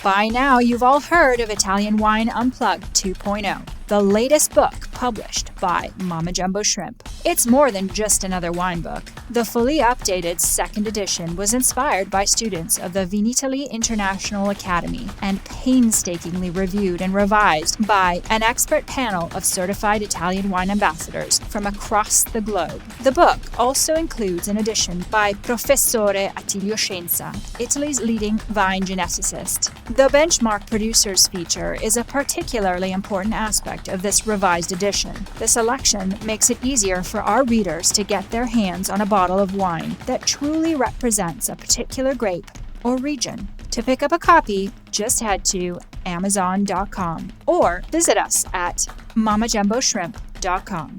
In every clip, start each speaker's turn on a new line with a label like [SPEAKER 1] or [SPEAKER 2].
[SPEAKER 1] By now, you've all heard of Italian Wine Unplugged 2.0, the latest book published by Mama Jumbo Shrimp. It's more than just another wine book. The fully updated second edition was inspired by students of the Vinitaly International Academy and painstakingly reviewed and revised by an expert panel of certified Italian wine ambassadors from across the globe. The book also includes an edition by Professore Attilio Scienza, Italy's leading vine geneticist. The benchmark producers feature is a particularly important aspect of this revised edition. The selection makes it easier for our readers to get their hands on a bottle of wine that truly represents a particular grape or region. To pick up a copy, just head to Amazon.com or visit us at MamaJumboShrimp.com.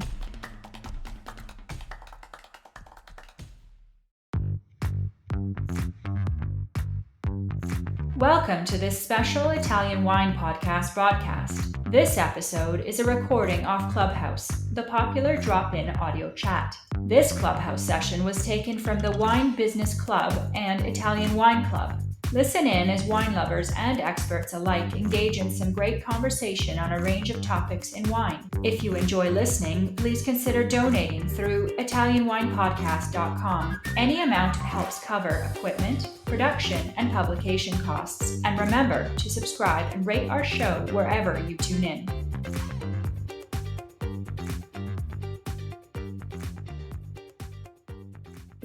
[SPEAKER 1] Welcome to this special Italian wine podcast broadcast. This episode is a recording off Clubhouse, the popular drop-in audio chat. This Clubhouse session was taken from the Wine Business Club and Italian Wine Club. Listen in as wine lovers and experts alike engage in some great conversation on a range of topics in wine. If you enjoy listening, please consider donating through ItalianWinePodcast.com. Any amount helps cover equipment, production, and publication costs. And remember to subscribe and rate our show wherever you tune in.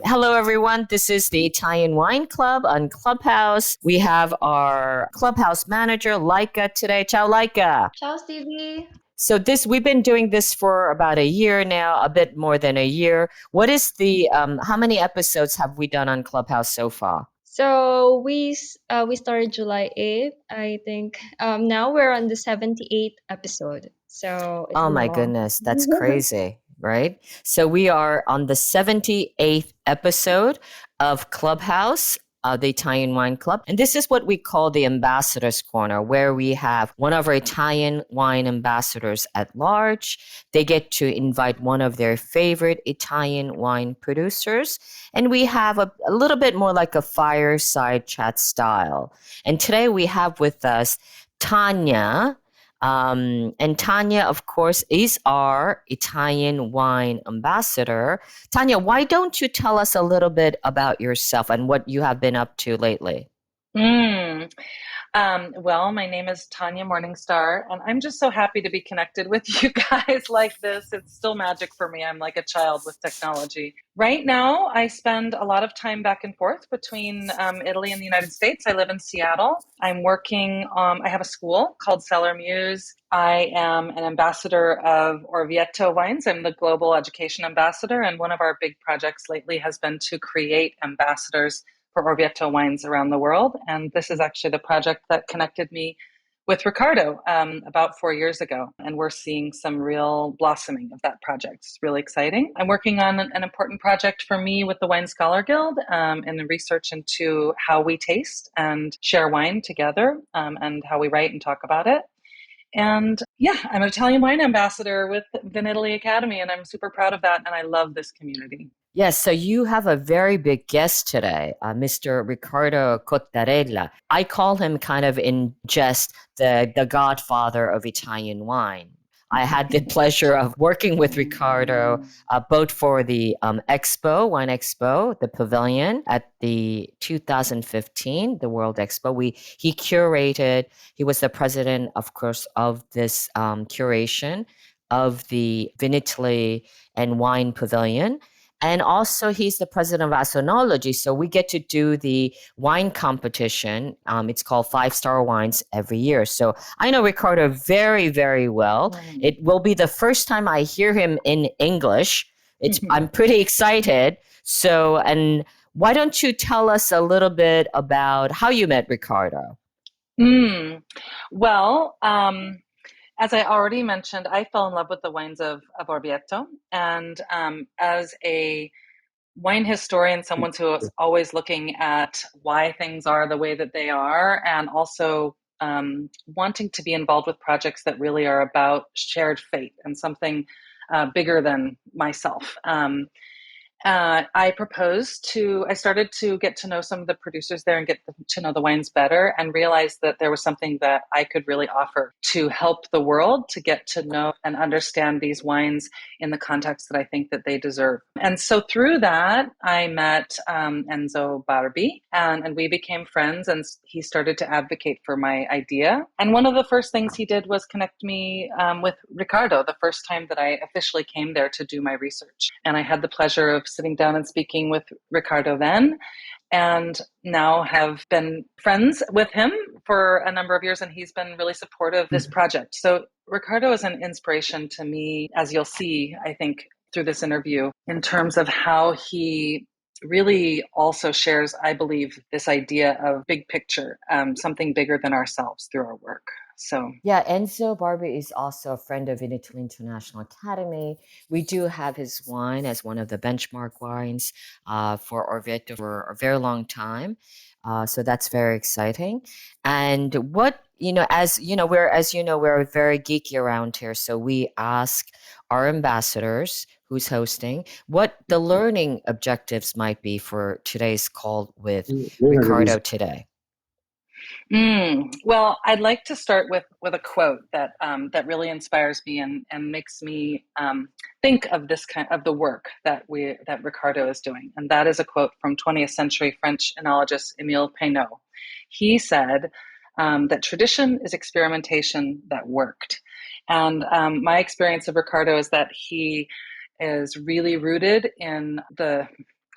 [SPEAKER 2] Hello, everyone. This is the Italian Wine Club on Clubhouse. We have our Clubhouse manager, Laika, today. Ciao, Laika.
[SPEAKER 3] Ciao, Stevie.
[SPEAKER 2] So we've been doing this for about a year now, a bit more than a year. What is the, how many episodes have we done on Clubhouse so far?
[SPEAKER 3] So we started July 8th, I think. Now we're on the 78th episode. So
[SPEAKER 2] oh my goodness, that's crazy. Right? So we are on the 78th episode of Clubhouse, the Italian Wine Club. And this is what we call the Ambassador's Corner, where we have one of our Italian wine ambassadors at large. They get to invite one of their favorite Italian wine producers. And we have a little bit more like a fireside chat style. And today we have with us Tanya. And Tanya, of course, is our Italian wine ambassador. Tanya, why don't you tell us a little bit about yourself and what you have been up to lately?
[SPEAKER 4] Well, my name is Tanya Morning Star, and I'm just so happy to be connected with you guys like this. It's still magic for me. I'm like a child with technology. Right now, I spend a lot of time back and forth between Italy and the United States. I live in Seattle. I'm working, I have a school called Cellar Muse. I am an ambassador of Orvieto wines. I'm the global education ambassador, and one of our big projects lately has been to create ambassadors for Orvieto wines around the world. And this is actually the project that connected me with Riccardo about 4 years ago. And we're seeing some real blossoming of that project. It's really exciting. I'm working on an important project for me with the Wine Scholar Guild and the research into how we taste and share wine together and how we write and talk about it. And yeah, I'm an Italian wine ambassador with Vinitaly Academy, and I'm super proud of that. And I love this community.
[SPEAKER 2] Yes, so you have a very big guest today, Mr. Riccardo Cotarella. I call him kind of in jest the godfather of Italian wine. I had the pleasure of working with Riccardo both for the wine expo, the pavilion at the 2015, the World Expo. He curated, he was the president, of course, of this curation of the Vinitaly and Wine Pavilion. And also he's the president of Asonology. So we get to do the wine competition. It's called 5-Star Wines every year. So I know Riccardo very, very well. Mm-hmm. It will be the first time I hear him in English. I'm pretty excited. So, and why don't you tell us a little bit about how you met Riccardo?
[SPEAKER 4] Well, as I already mentioned, I fell in love with the wines of Orvieto. And as a wine historian, someone who is always looking at why things are the way that they are, and also wanting to be involved with projects that really are about shared fate and something bigger than myself. I started to get to know some of the producers there and get to know the wines better, and realized that there was something that I could really offer to help the world to get to know and understand these wines in the context that I think that they deserve. And so through that, I met Enzo Barbi, and we became friends, and he started to advocate for my idea. And one of the first things he did was connect me with Riccardo the first time that I officially came there to do my research. And I had the pleasure of sitting down and speaking with Riccardo then, and now have been friends with him for a number of years, and he's been really supportive of this project. So Riccardo is an inspiration to me, as you'll see, I think, through this interview, in terms of how he really also shares, I believe, this idea of big picture, something bigger than ourselves through our work. So
[SPEAKER 2] yeah, Enzo Barbi is also a friend of Italy International Academy. We do have his wine as one of the benchmark wines for Orvieto for a very long time. So that's very exciting. And what, as you know, we're very geeky around here. So we ask our ambassadors who's hosting what the learning objectives might be for today's call with Riccardo today.
[SPEAKER 4] Well, I'd like to start with a quote that that really inspires me and makes me think of this kind of the work that Riccardo is doing, and that is a quote from 20th century French enologist Émile Peynaud. He said that tradition is experimentation that worked, and my experience of Riccardo is that he is really rooted in the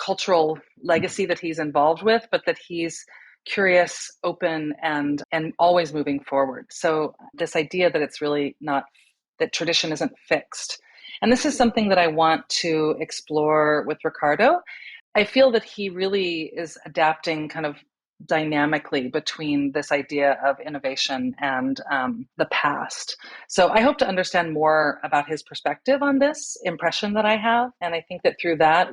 [SPEAKER 4] cultural legacy that he's involved with, but that he's curious, open, and always moving forward. So this idea that it's really not, that tradition isn't fixed. And this is something that I want to explore with Riccardo. I feel that he really is adapting kind of dynamically between this idea of innovation and the past. So I hope to understand more about his perspective on this impression that I have. And I think that through that,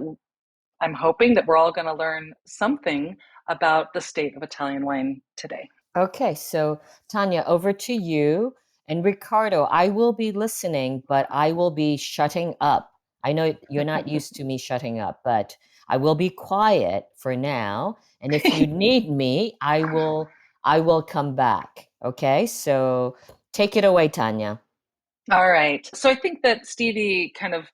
[SPEAKER 4] I'm hoping that we're all going to learn something about the state of Italian wine today.
[SPEAKER 2] Okay, so Tanya, over to you. And Riccardo, I will be listening, but I will be shutting up. I know you're not used to me shutting up, but I will be quiet for now. And if you need me, I will come back. Okay, so take it away, Tanya.
[SPEAKER 4] All right. So I think that Stevie kind of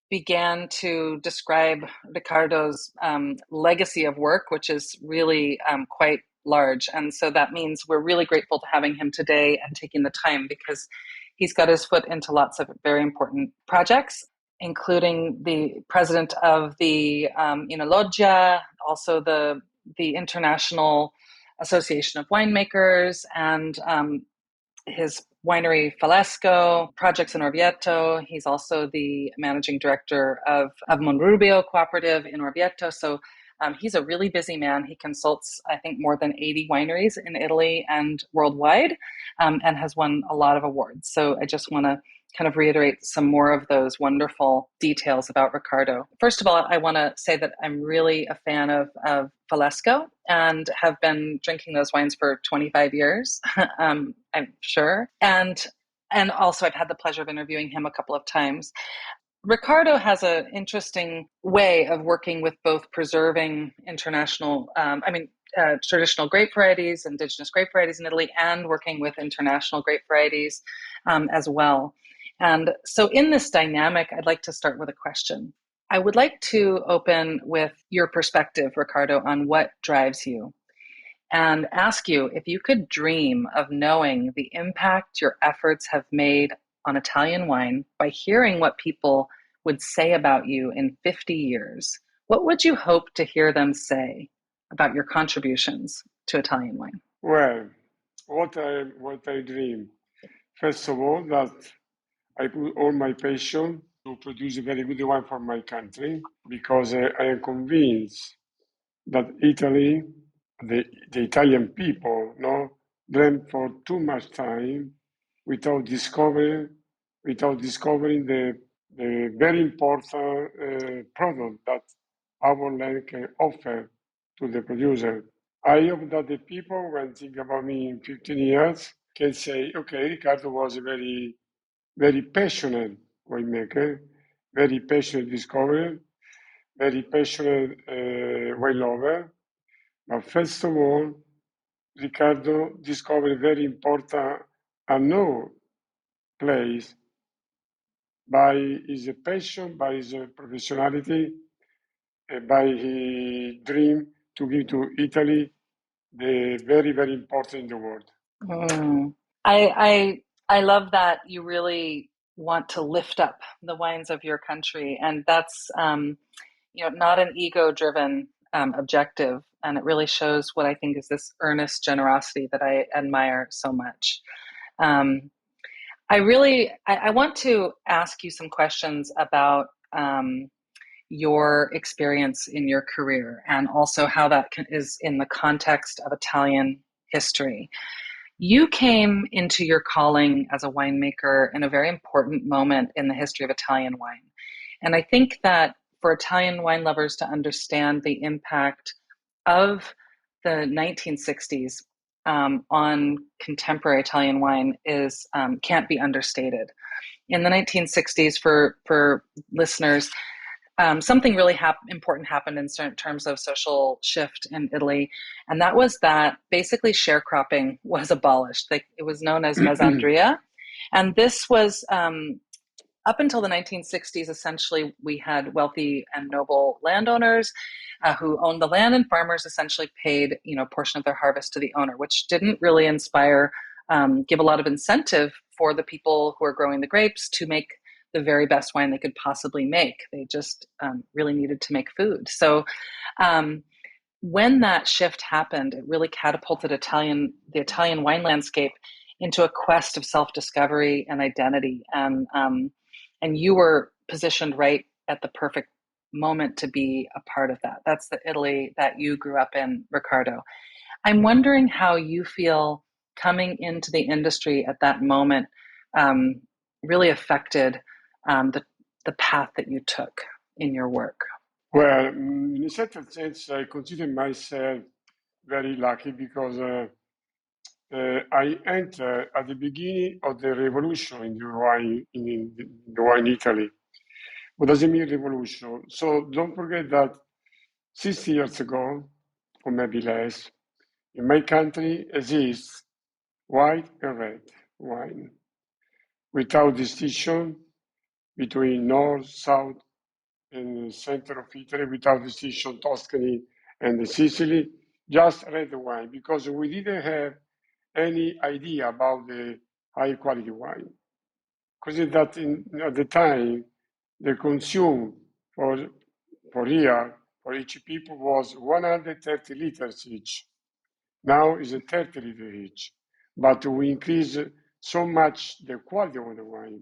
[SPEAKER 4] began to describe Riccardo's legacy of work, which is really quite large. And so that means we're really grateful to having him today and taking the time, because he's got his foot into lots of very important projects, including the president of the Loggia, also the International Association of Winemakers, and his winery Falesco, projects in Orvieto. He's also the managing director of Monrubio Cooperative in Orvieto. So he's a really busy man. He consults, I think, more than 80 wineries in Italy and worldwide, and has won a lot of awards. So I just want to kind of reiterate some more of those wonderful details about Riccardo. First of all, I want to say that I'm really a fan of Falesco and have been drinking those wines for 25 years, I'm sure. And also I've had the pleasure of interviewing him a couple of times. Riccardo has an interesting way of working with both preserving traditional grape varieties, indigenous grape varieties in Italy, and working with international grape varieties as well. And so in this dynamic, I'd like to start with a question. I would like to open with your perspective, Riccardo, on what drives you, and ask you if you could dream of knowing the impact your efforts have made on Italian wine by hearing what people would say about you in 50 years. What would you hope to hear them say about your contributions to Italian wine?
[SPEAKER 5] Well, what I dream, first of all, that I put all my passion to produce a very good wine for my country, because I am convinced that Italy, the Italian people, dreamt for too much time without discovering the very important product that our land can offer to the producer. I hope that the people, when think about me in 15 years, can say, okay, Riccardo was a very, very passionate winemaker, very passionate discoverer, very passionate wine lover. But first of all, Riccardo discovered very important unknown place by his passion, by his professionality, by his dream to give to Italy the very, very important in the world.
[SPEAKER 4] I love that you really want to lift up the wines of your country, and that's not an ego-driven objective, and it really shows what I think is this earnest generosity that I admire so much. I want to ask you some questions about your experience in your career, and also how that is in the context of Italian history. You came into your calling as a winemaker in a very important moment in the history of Italian wine. And I think that for Italian wine lovers to understand the impact of the 1960s on contemporary Italian wine is can't be understated. In the 1960s, for listeners, something really important happened in certain terms of social shift in Italy, and that was that basically sharecropping was abolished. It was known as mezzandria, and this was up until the 1960s. Essentially, we had wealthy and noble landowners who owned the land, and farmers essentially paid a portion of their harvest to the owner, which didn't really give a lot of incentive for the people who are growing the grapes to make the very best wine they could possibly make. They just really needed to make food. So when that shift happened, it really catapulted the Italian wine landscape into a quest of self-discovery and identity. And you were positioned right at the perfect moment to be a part of that. That's the Italy that you grew up in, Riccardo. I'm wondering how you feel coming into the industry at that moment really affected the path that you took in your work.
[SPEAKER 5] Well, in a certain sense, I consider myself very lucky because I entered at the beginning of the revolution in the wine Italy. What does it mean, revolution? So don't forget that 60 years ago, or maybe less, in my country exists white and red wine without distinction between north, south, and the center of Italy, without distinction Tuscany and the Sicily, just red wine, because we didn't have any idea about the high quality wine. Because that at the time, the consume for year for each people was 130 liters each. Now is a 30 liters each, but we increase so much the quality of the wine.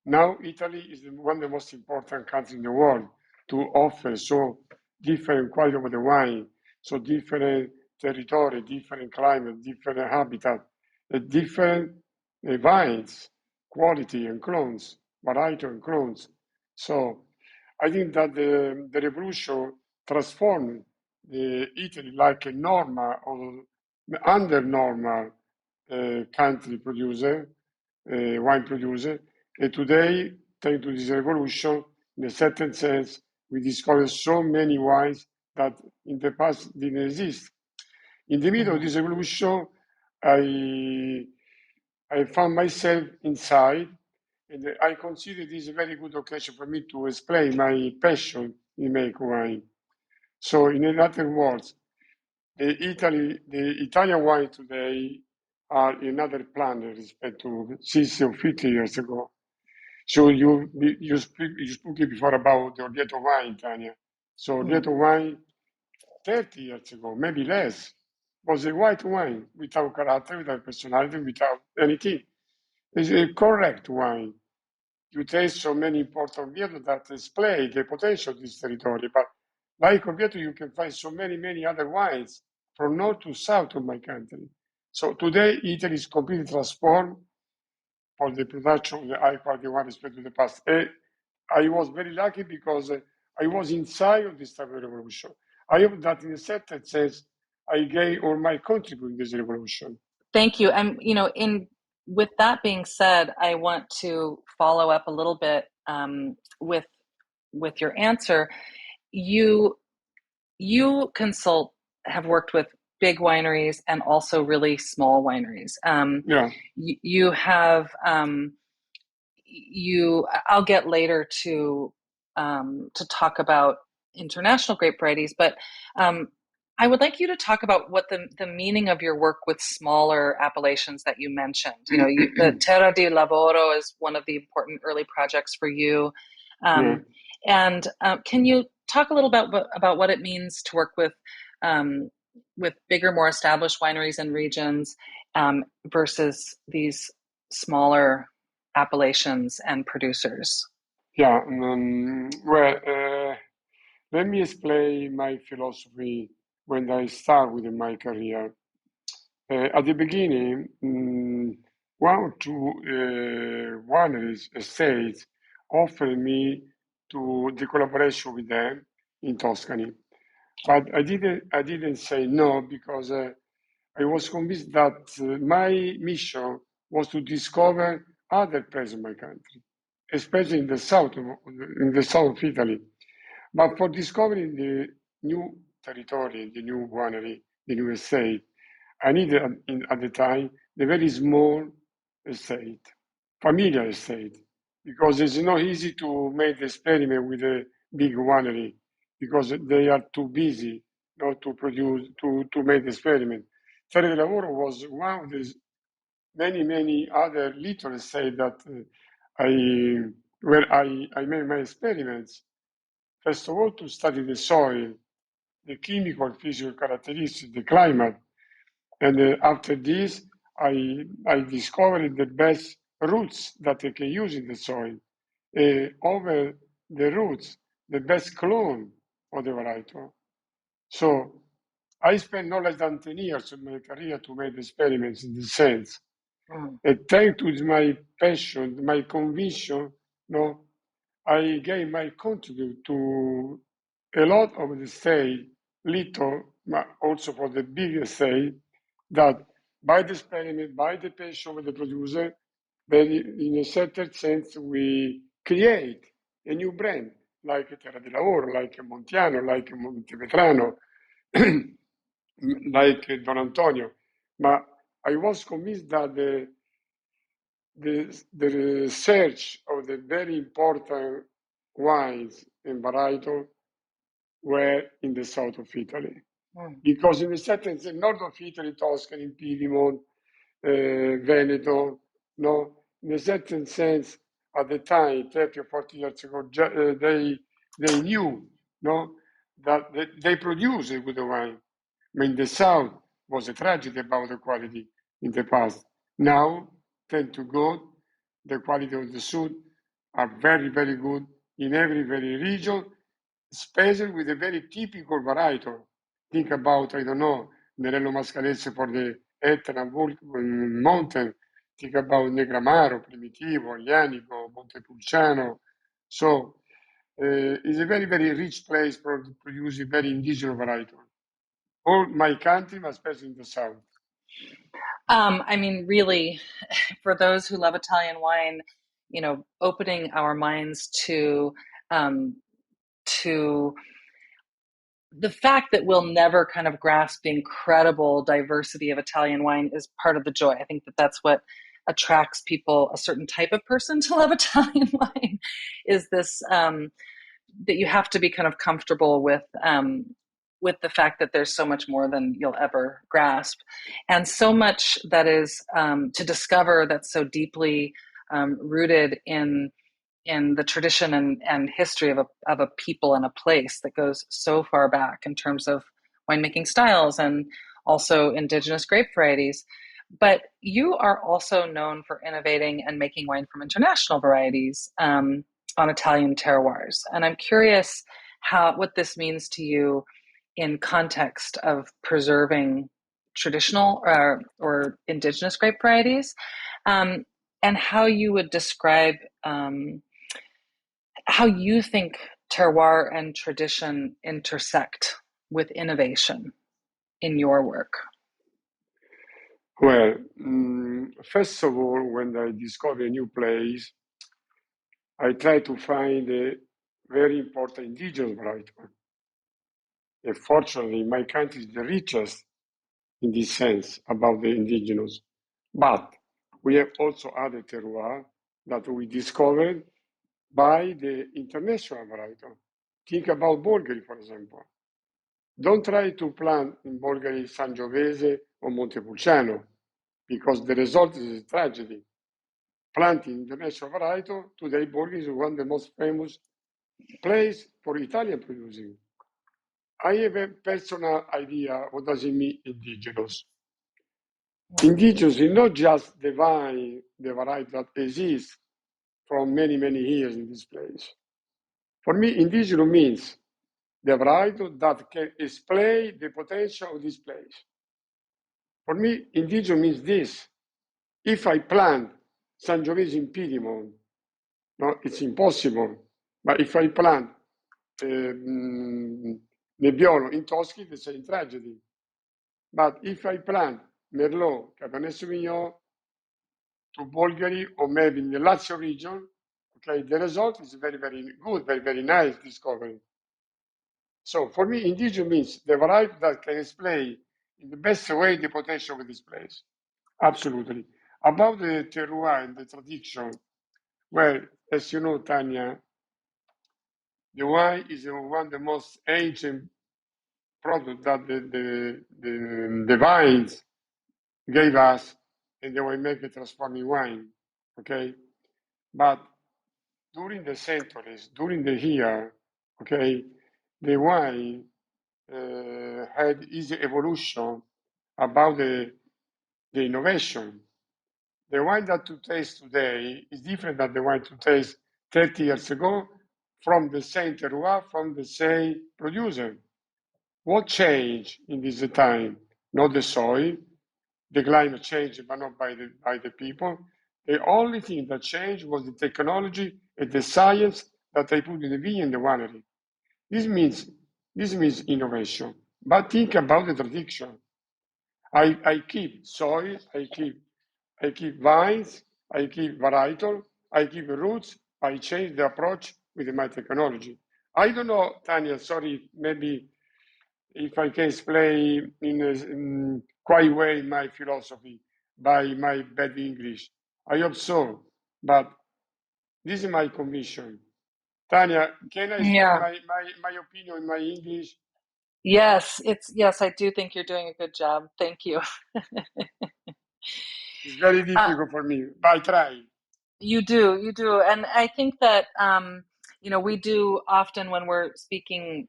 [SPEAKER 5] Now Italy is one of the most important countries in the world to offer so different quality of the wine, so different territory, different climate, different habitat, different vines, quality and clones, variety and clones. So I think that the revolution transformed Italy like a normal or under normal country producer, wine producer. And today, thanks to this revolution, in a certain sense, we discovered so many wines that in the past didn't exist. In the middle of this revolution, I found myself inside, and I consider this a very good occasion for me to explain my passion in make wine. So, in other words, the Italian wine today are another planet respect to 60 or 50 years ago. So you spoke before about the Orvieto wine, Tanya. So Orvieto wine 30 years ago, maybe less, was a white wine without character, without personality, without anything. It's a correct wine. You taste so many important Orvieto that display the potential of this territory. But like Orvieto, you can find so many other wines from north to south of my country. So today, Italy is completely transformed for the production of the high quality wine respect to the past. I was very lucky because I was inside of this type of revolution. I hope that in a certain sense, I gave all my contribution in this revolution.
[SPEAKER 4] Thank you. And with that being said, I want to follow up a little bit with your answer. you have worked with big wineries and also really small wineries.
[SPEAKER 5] Yeah.
[SPEAKER 4] You have I'll get later to talk about international grape varieties, but I would like you to talk about what the meaning of your work with smaller appellations that you mentioned. The Terra di Lavoro is one of the important early projects for you.
[SPEAKER 5] Yeah.
[SPEAKER 4] And can you talk a little about what it means to work with bigger, more established wineries and regions versus these smaller appellations and producers?
[SPEAKER 5] Yeah. Let me explain my philosophy when I start with my career. At the beginning, one or two wineries, estates, offered me to the collaboration with them in Tuscany. But I didn't say no because I was convinced that my mission was to discover other places in my country, especially in the south of Italy. But for discovering the new territory, the new winery, the new estate, I needed at the time the very small estate, familiar estate, because it's not easy to make the experiment with a big winery because they are too busy not to produce to make the experiment. Terra del Lavoro was one of the many other little estates that I made my experiments. First of all, to study the soil, the chemical, physical characteristics, the climate, and after this, I discovered the best roots that I can use in the soil. Over the roots, the best clone of the varietal. So I spent no less than 10 years in my career to make experiments in this sense. And thanks to my passion, my conviction, I gave my contribute to a lot of the state, little, but also for the big state, that by the experiment, by the passion of the producer, then in a certain sense we create a new brand, like Terra di Lavoro, like Montiano, like Montevetrano, like Don Antonio. But I was convinced that the research of the very important wines and varietal were in the south of Italy. Because in a certain sense, north of Italy, Tuscany, Piedmont, Veneto, in a certain sense, at the time, 30 or 40 years ago, they knew that they produced a good wine. I mean, the south was a tragedy about the quality in the past. Now, thank to God, the quality of the south are very, very good in every region, especially with a very typical varietal. Think about, I don't know, Nerello Mascalese for the Etna mountain. Think about Negramaro, Primitivo, Aglianico, Montepulciano. So it's a very, very rich place for producing very indigenous varietal. All my country, but especially in the south.
[SPEAKER 4] I mean, really, for those who love Italian wine, opening our minds to the fact that we'll never kind of grasp the incredible diversity of Italian wine is part of the joy. I think that that's what attracts people, a certain type of person, to love Italian wine, is this that you have to be kind of comfortable with the fact that there's so much more than you'll ever grasp, and so much that is to discover that's so deeply rooted in the tradition and history of a people and a place that goes so far back in terms of winemaking styles and also indigenous grape varieties. But you are also known for innovating and making wine from international varieties on Italian terroirs. And I'm curious what this means to you in context of preserving traditional or indigenous grape varieties, and how you would describe how you think terroir and tradition intersect with innovation in your work.
[SPEAKER 5] Well, first of all, when I discover a new place, I try to find a very important indigenous variety. Fortunately, my country is the richest in this sense about the indigenous. But we have also other terroir that we discovered by the international varietal. Think about Bulgari, for example. Don't try to plant in Bulgari Sangiovese or Montepulciano, because the result is a tragedy. Planting international varietal, today Bulgari is one of the most famous place for Italian producing. I have a personal idea what does it mean indigenous. Indigenous is not just the vine, the variety that exists from many, many years in this place. For me, indigenous means the variety that can display the potential of this place. For me, indigenous means this. If I plant Sangiovese in Piedmont, no, it's impossible. But if I plant Nebbiolo in Tuscany, the same tragedy. But if I plant Merlot, Cabernet Sauvignon to Bulgari or maybe in the Lazio region, okay, the result is very, very good, very, very nice discovery. So for me, indigenous means the variety that can display in the best way the potential of this place. Absolutely. About the terroir and the tradition, well, as you know, Tanya, the wine is one of the most ancient products that the vines gave us, and the winemaker transforming wine, okay? But during the centuries, during the year, okay, the wine had its evolution about the innovation. The wine that you taste today is different than the wine you taste 30 years ago from the same terroir, from the same producer. What changed in this time? Not the soil, the climate changed, but not by the people. The only thing that changed was the technology and the science that they put in the vineyard and the winery. This means innovation. But think about the tradition. I keep soil, I keep vines, I keep varietal, I keep roots, I change the approach with my technology. I don't know, Tanya, sorry, maybe if I can explain in a quite way my philosophy by my bad English. I hope so, but this is my conviction. Tanya, can I explain
[SPEAKER 4] Yeah.
[SPEAKER 5] my opinion in my English?
[SPEAKER 4] Yes, I do think you're doing a good job. Thank you.
[SPEAKER 5] It's very difficult for me, but I try.
[SPEAKER 4] You do. And I think that, we do often when we're speaking,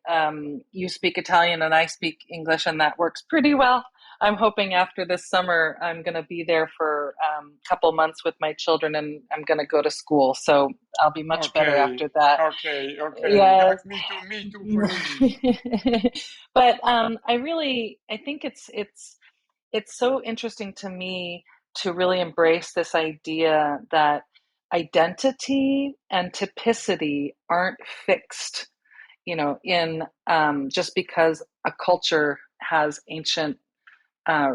[SPEAKER 4] you speak Italian and I speak English, and that works pretty well. I'm hoping after this summer, I'm going to be there for a couple months with my children, and I'm going to go to school. So I'll be much better
[SPEAKER 5] Okay,
[SPEAKER 4] after that.
[SPEAKER 5] okay.
[SPEAKER 4] Yes.
[SPEAKER 5] Me too for English.
[SPEAKER 4] But I think it's so interesting to me to really embrace this idea that identity and typicity aren't fixed, in just because a culture has ancient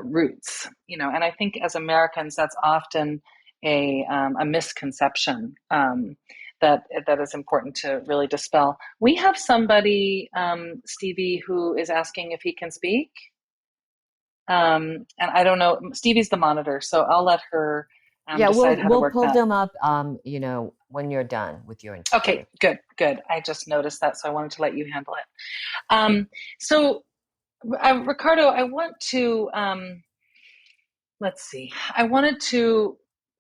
[SPEAKER 4] roots, and I think as Americans, that's often a misconception that is important to really dispel. We have somebody, Stevie, who is asking if he can speak. And I don't know, Stevie's the monitor, so I'll let her
[SPEAKER 2] Yeah,
[SPEAKER 4] decide how to
[SPEAKER 2] we'll
[SPEAKER 4] work
[SPEAKER 2] pull
[SPEAKER 4] that.
[SPEAKER 2] them up, when you're done with your interview.
[SPEAKER 4] Okay, good. I just noticed that, so I wanted to let you handle it. So, Riccardo, I want to, let's see, I wanted to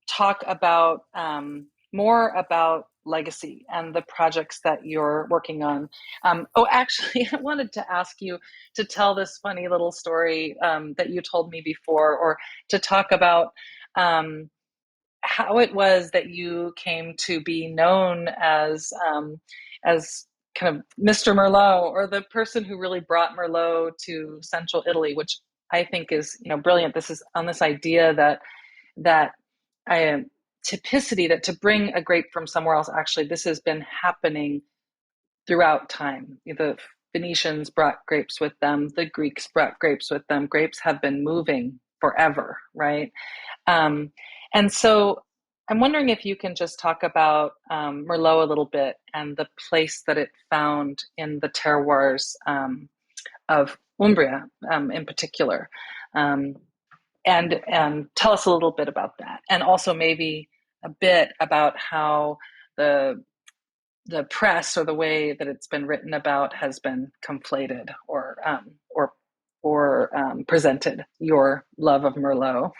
[SPEAKER 4] talk about more about legacy and the projects that you're working on. Actually, I wanted to ask you to tell this funny little story that you told me before, or to talk about how it was that you came to be known as kind of Mr. Merlot, or the person who really brought Merlot to Central Italy, which I think is brilliant. This is on this idea that I typicity, that to bring a grape from somewhere else. Actually, this has been happening throughout time. The Venetians brought grapes with them. The Greeks brought grapes with them. Grapes have been moving forever, right? And so I'm wondering if you can just talk about Merlot a little bit and the place that it found in the terroirs Umbria in particular. And tell us a little bit about that, and also maybe a bit about how the press or the way that it's been written about has been conflated or presented your love of Merlot.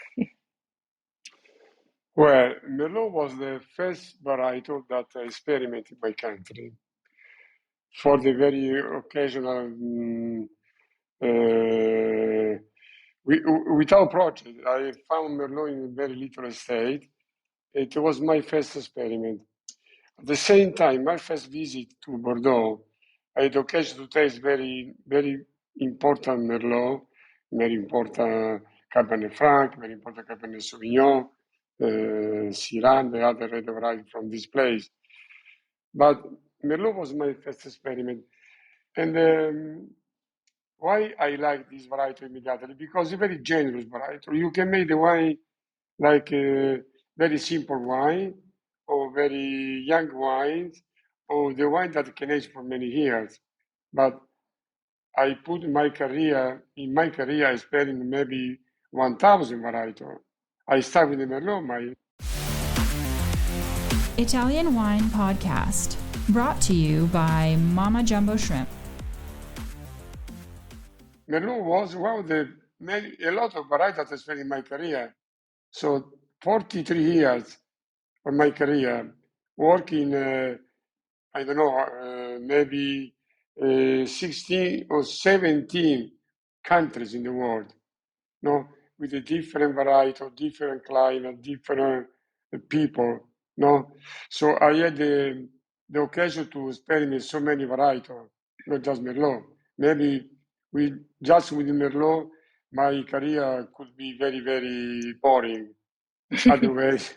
[SPEAKER 5] Well, Merlot was the first varietal that I experimented in my country for the very occasional, without project. I found Merlot in a very little estate. It was my first experiment. At the same time, my first visit to Bordeaux, I had occasion to taste very, very important Merlot, very important Cabernet Franc, very important Cabernet Sauvignon, Syrah, the other red variety from this place. But Merlot was my first experiment. And why I like this variety immediately? Because it's a very generous variety. You can make the wine like a very simple wine, or very young wines, or the wine that can age for many years. But I put in my career, I spent maybe 1,000 varietal. I start with the Merlot, my
[SPEAKER 1] Italian Wine Podcast, brought to you by Mama Jumbo Shrimp.
[SPEAKER 5] Merlot was one of the a lot of varieties I spent in my career. So 43 years of my career working, I don't know, maybe 16 or 17 countries in the world, no, with a different variety of different climate, different people, no. So I had the occasion to experiment so many varieties, not just Merlot. Maybe with Merlot, my career could be very, very boring. Otherwise.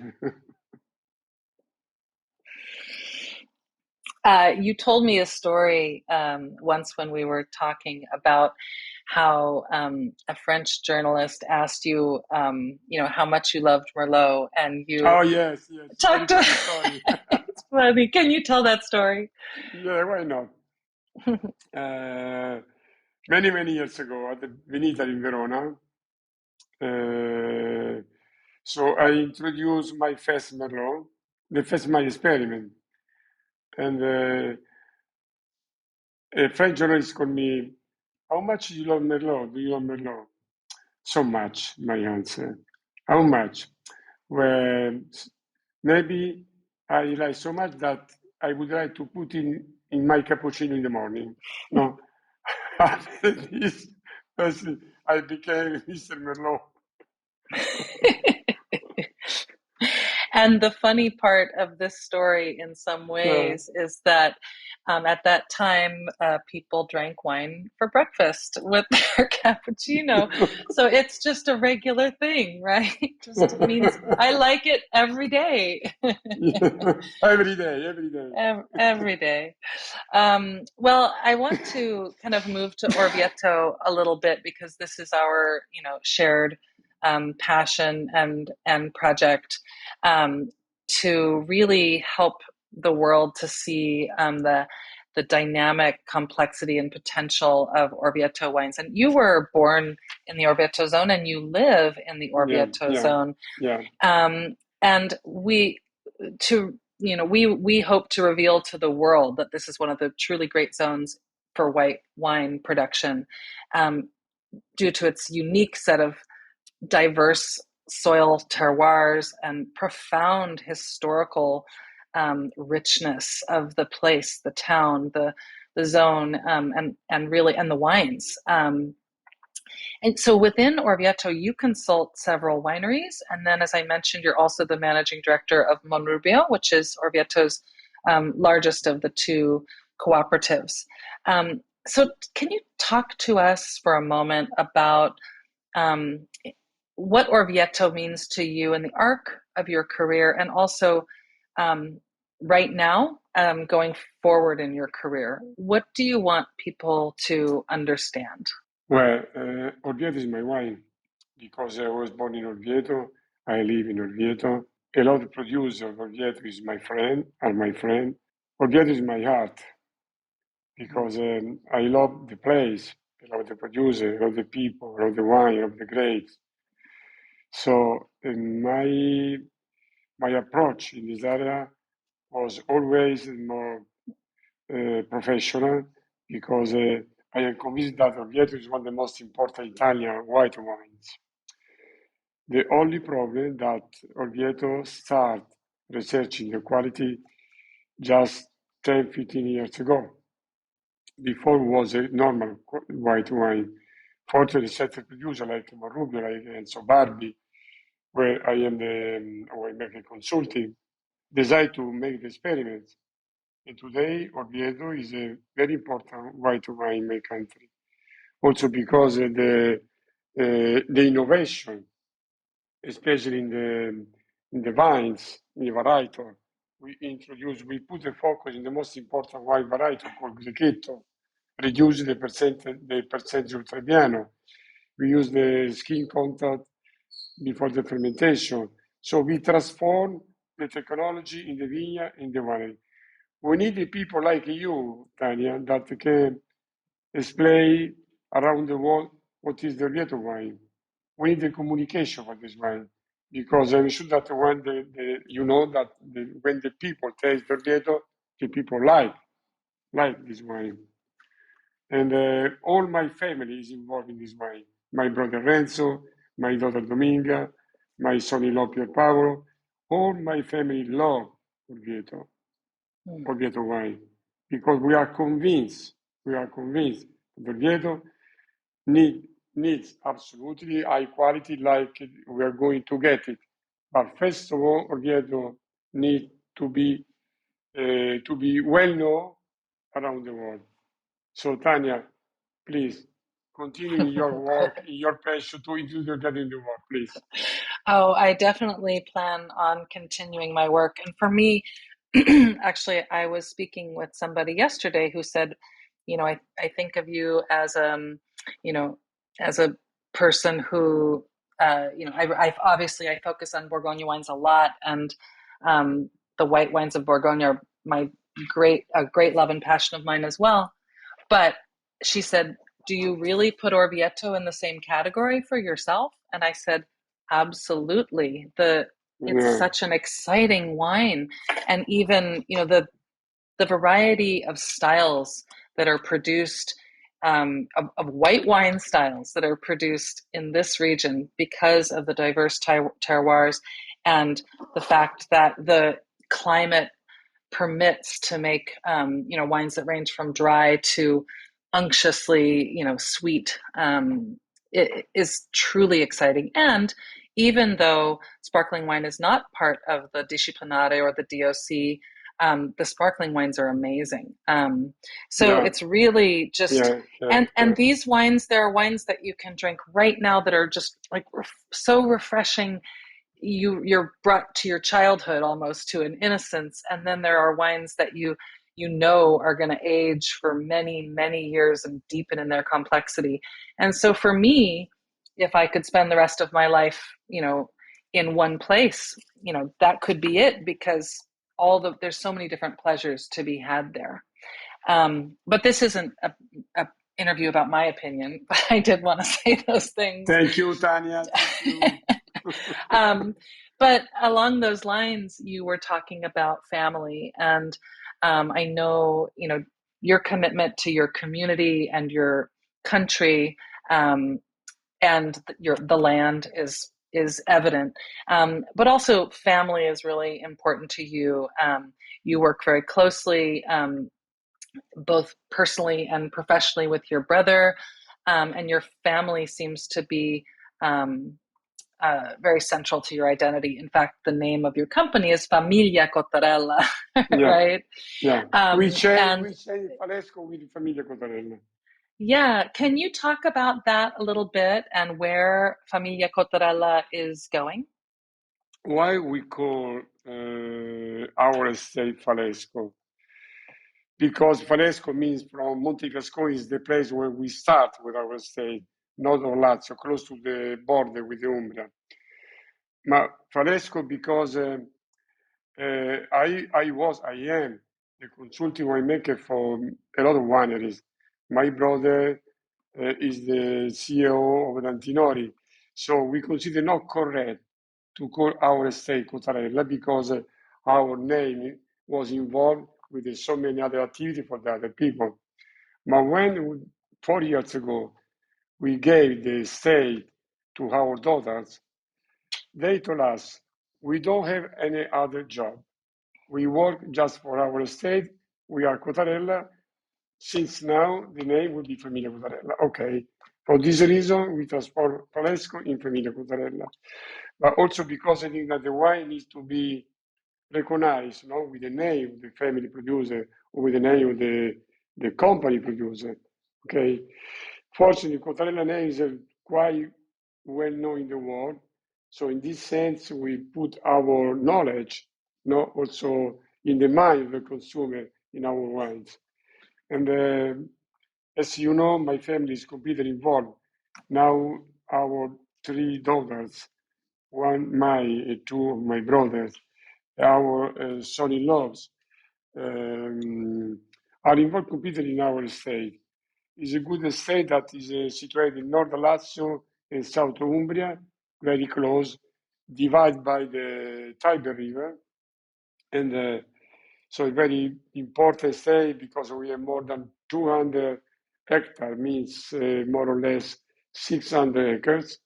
[SPEAKER 4] You told me a story once when we were talking about how a French journalist asked you, how much you loved Merlot, and you
[SPEAKER 5] Oh yes,
[SPEAKER 4] talked.
[SPEAKER 5] very funny story.
[SPEAKER 4] It's funny. Can you tell that story?
[SPEAKER 5] Yeah, why not? Many, many years ago at the Veneta in Verona, so I introduced my first Merlot, my experiment. And a French journalist called me, how much do you love Merlot? Do you love Merlot? So much, my answer. How much? Well, maybe I like so much that I would like to put in my cappuccino in the morning. No. After this, I became Mr. Merlot.
[SPEAKER 4] And the funny part of this story, in some ways, is that at that time, people drank wine for breakfast with their cappuccino. So it's just a regular thing, right? Just means I like it every day.
[SPEAKER 5] Every day.
[SPEAKER 4] Every day. Well, I want to kind of move to Orvieto a little bit, because this is our, shared passion and project, to really help the world to see the dynamic complexity and potential of Orvieto wines. And you were born in the Orvieto zone, and you live in the Orvieto zone.
[SPEAKER 5] Yeah.
[SPEAKER 4] And we hope to reveal to the world that this is one of the truly great zones for white wine production, due to its unique set of diverse soil terroirs and profound historical richness of the place, the town, the zone, and the wines. And so within Orvieto, you consult several wineries. And then, as I mentioned, you're also the managing director of Monrubio, which is Orvieto's largest of the two cooperatives. So can you talk to us for a moment about what Orvieto means to you in the arc of your career, and also right now, going forward in your career? What do you want people to understand?
[SPEAKER 5] Well, Orvieto is my wine because I was born in Orvieto. I live in Orvieto. A lot of producers of Orvieto is my friend. Orvieto is my heart because I love the place. I love the producer, I love the people, I love the wine, I love the grapes. So my approach in this area was always more professional, because I am convinced that Orvieto is one of the most important Italian white wines. The only problem that Orvieto started researching the quality just 10, 15 years ago. Before was a normal white wine. Fortunately, certain producer like Marubio, like Enzo Barbi, where I am the winemaker consulting, decided to make the experiments. And today, Orvieto is a very important white wine in my country. Also because the innovation, especially in the vines, in the varietal, we put the focus in the most important wine varietal called Grechetto, reduce the percentage of Trebbiano. We use the skin contact before the fermentation. So we transform the technology in the vineyard, in the winery. We need the people like you, Tanya, that can explain around the world what is the Orvieto wine. We need the communication for this wine, because I'm sure that when when the people taste the Orvieto, the people like this wine. And all my family is involved in this wine. My brother Renzo, my daughter Dominga, my son-in-law Pier Paolo, all my family love Orvieto wine, because we are convinced that Orvieto needs absolutely high quality, like we are going to get it. But first of all, Orvieto needs to be well known around the world. So Tanya, please continue in your work, in your passion to introduce Orvieto in the world, please.
[SPEAKER 4] Oh, I definitely plan on continuing my work. And for me, actually, I was speaking with somebody yesterday who said, I think of you as as a person who, I obviously I focus on Bourgogne wines a lot, and the white wines of Bourgogne are a great love and passion of mine as well. But she said, do you really put Orvieto in the same category for yourself? And I said, absolutely. It's such an exciting wine. And even, the variety of styles that are produced, of white wine styles that are produced in this region because of the diverse terroirs and the fact that the climate permits to make wines that range from dry to unctuously sweet. It is truly exciting. And even though sparkling wine is not part of the Disciplinare or the DOC, the sparkling wines are amazing. So it's really just and these wines, there are wines that you can drink right now that are just like so refreshing. You're brought to your childhood, almost to an innocence, and then there are wines that you know are going to age for many years and deepen in their complexity. And so for me, if I could spend the rest of my life in one place, that could be it, because there's so many different pleasures to be had there. But this isn't a interview about my opinion, but I did want to say those things.
[SPEAKER 5] Thank you, Tanya. Thank you.
[SPEAKER 4] But along those lines, you were talking about family, and I know your commitment to your community and your country, and the land is evident. But also, family is really important to you. You work very closely, both personally and professionally, with your brother, and your family seems to be very central to your identity. In fact, the name of your company is Famiglia Cotarella, right?
[SPEAKER 5] Yeah. We share Falesco with Famiglia Cotarella.
[SPEAKER 4] Yeah. Can you talk about that a little bit and where Famiglia Cotarella is going?
[SPEAKER 5] Why we call our estate Falesco? Because Falesco means from Montegascone is the place where we start with our estate, not Orlazzo, close to the border with the Umbria. Ma Falesco because I am the consulting winemaker for a lot of wineries. My brother is the CEO of Antinori. So we consider not correct to call our estate Cotarella because our name was involved with so many other activities for the other people. But when 4 years ago we gave the estate to our daughters, they told us, we don't have any other job. We work just for our estate. We are Cotarella. Since now, the name will be Famiglia Cotarella. Okay. For this reason, we transform Palesco in Famiglia Cotarella. But also because I think that the wine needs to be recognized, with the name of the family producer or with the name of the company producer. Okay. Fortunately, Cotarella name is quite well known in the world. So in this sense, we put our knowledge, also in the mind of the consumer in our wines. And as you know, my family is completely involved. Now our 3 daughters, two of my brothers, our son-in-laws, are involved completely in our estate. It's a good estate that is situated in North Lazio and South Umbria, very close, divided by the Tiber River. And so a very important estate because we have more than 200 hectares, means more or less 600 acres.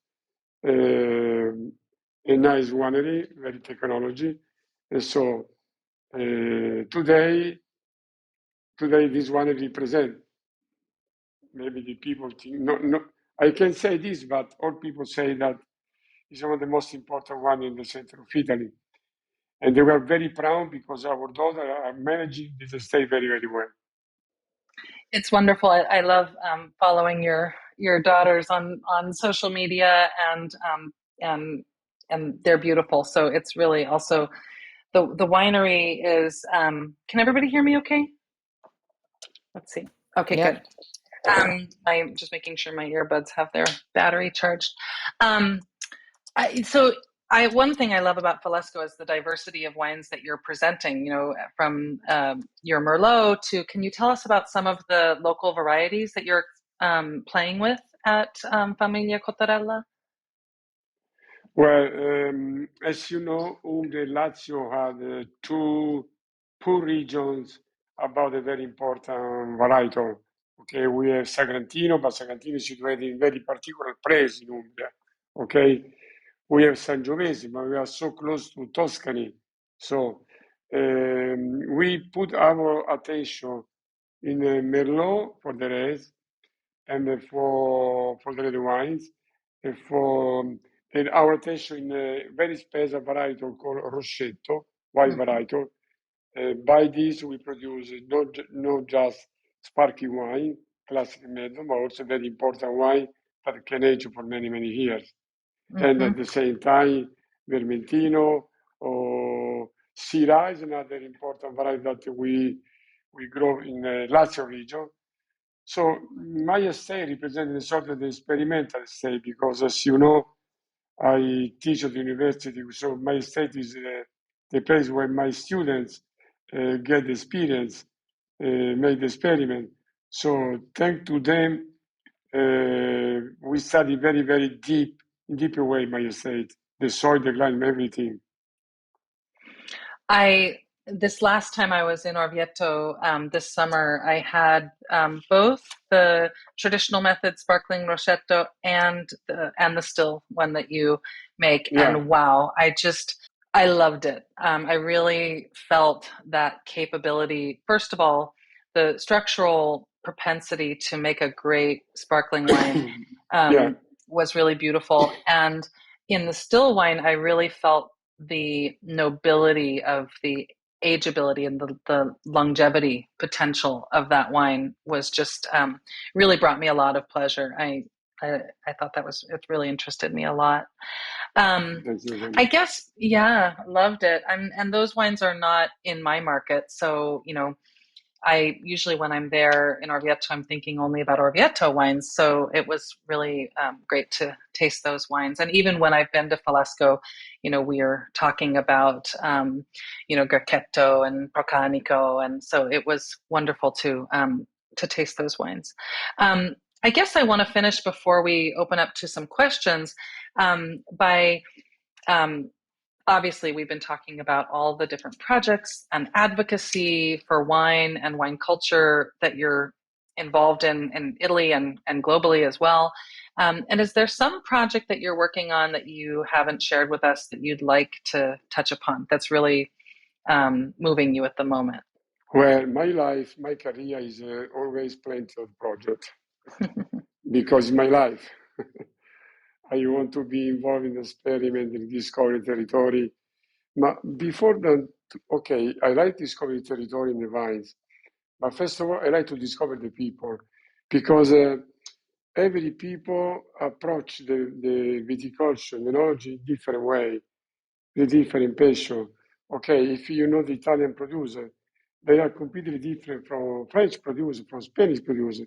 [SPEAKER 5] A nice winery, very technology. And so today this winery represents, maybe the people think, no, I can say this, but all people say that it's one of the most important one in the center of Italy. And they were very proud because our daughter are managing this estate very, very well.
[SPEAKER 4] It's wonderful. I love following your daughters on social media, and they're beautiful. So it's really also the winery is. Can everybody hear me? Okay. Let's see. Okay,
[SPEAKER 2] Yep.
[SPEAKER 4] good. I'm just making sure my earbuds have their battery charged. One thing I love about Falesco is the diversity of wines that you're presenting, from your Merlot to, can you tell us about some of the local varieties that you're playing with at Famiglia Cotarella?
[SPEAKER 5] Well, as you know, Umbria and Lazio had 2 poor regions about a very important varietal. Okay, we have Sagrantino, but Sagrantino is situated in very particular place in Umbria. Okay, we have Sangiovese, but we are so close to Tuscany. So we put our attention in Merlot for the rest, and for the red wines, and our attention in a very special varietal called Rosetto, white varietal. By this, we produce not just sparkling wine, classic method, but also very important wine that can age for many, many years.
[SPEAKER 4] Mm-hmm.
[SPEAKER 5] And at the same time, Vermentino or Syrah is another important variety that we grow in the Lazio region. So my estate represents a sort of the experimental estate because, as you know, I teach at the university. So my estate is the place where my students get experience, make the experiment. So thanks to them, we study very, very deep way my estate, the soil, the climate, everything.
[SPEAKER 4] This last time I was in Orvieto this summer, I had both the traditional method sparkling Rosetto and the still one that you make.
[SPEAKER 5] Yeah.
[SPEAKER 4] And wow, I loved it. I really felt that capability. First of all, the structural propensity to make a great sparkling wine
[SPEAKER 5] Yeah.
[SPEAKER 4] was really beautiful. And in the still wine, I really felt the nobility of the ageability and the longevity potential of that wine was just really brought me a lot of pleasure. I thought it really interested me a lot. I guess, yeah, loved it. And those wines are not in my market. So, I usually, when I'm there in Orvieto, I'm thinking only about Orvieto wines. So it was really great to taste those wines. And even when I've been to Falesco, we are talking about, Grechetto and Procanico. And so it was wonderful to taste those wines. I guess I want to finish before we open up to some questions by obviously we've been talking about all the different projects and advocacy for wine and wine culture that you're involved in Italy and globally as well. And is there some project that you're working on that you haven't shared with us that you'd like to touch upon that's really moving you at the moment?
[SPEAKER 5] Well, my life, my career is always plenty of projects because my life, I want to be involved in experiment and discovery territory. But before that, okay, I like discovery territory in the vines. But first of all, I like to discover the people because every people approach the viticulture, the knowledge in different way, the different passion. Okay, if you know the Italian producer, they are completely different from French producer, from Spanish producer.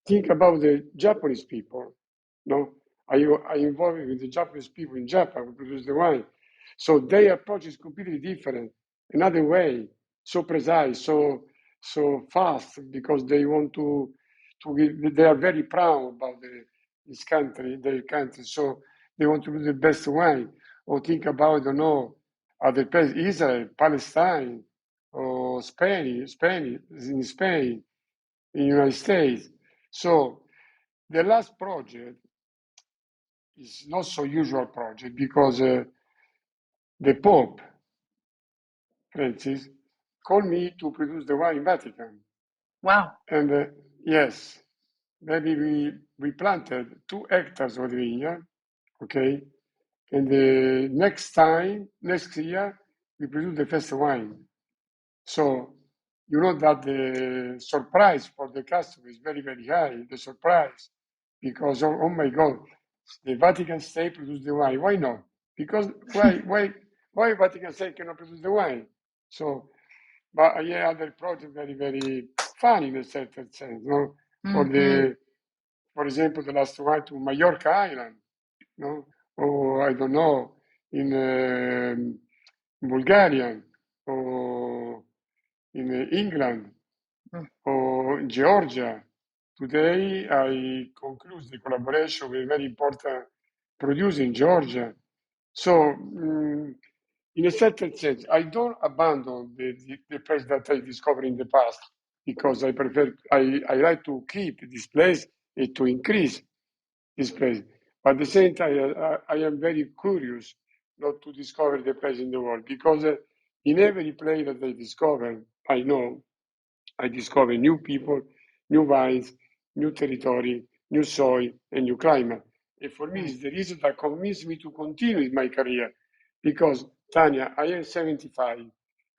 [SPEAKER 5] Think about the Japanese people. No, I involved with the Japanese people in Japan who produce the wine. So their approach is completely different, another way, so precise, so fast, because they want to give, they are very proud about this country, their country. So they want to do the best wine. Or think about, I don't know, other places, Israel, Palestine, or Spain, in Spain, in the United States. So the last project is not so usual project because the Pope Francis called me to produce the wine in Vatican.
[SPEAKER 4] Wow.
[SPEAKER 5] And yes, maybe we planted 2 hectares of the vineyard, okay? And the next year, we produce the first wine. So you know that the surprise for the customer is very, very high, the surprise, because oh my God, the Vatican State produce the wine. Why not? Because why Vatican State cannot produce the wine? So, but I have other projects very, very fun in a certain sense, no? For example, the last one to Mallorca Island, no? Or I don't know, in Bulgaria, or in England, or in Georgia. Today, I conclude the collaboration with a very important producer in Georgia. So, in a certain sense, I don't abandon the place that I discovered in the past because I like to keep this place and to increase this place. But at the same time, I am very curious not to discover the place in the world because in every place that I discover, I know I discover new people, new vines, new territory, new soil, and new climate. And for me, it's the reason that convinced me to continue with my career. Because, Tanya, I am 75.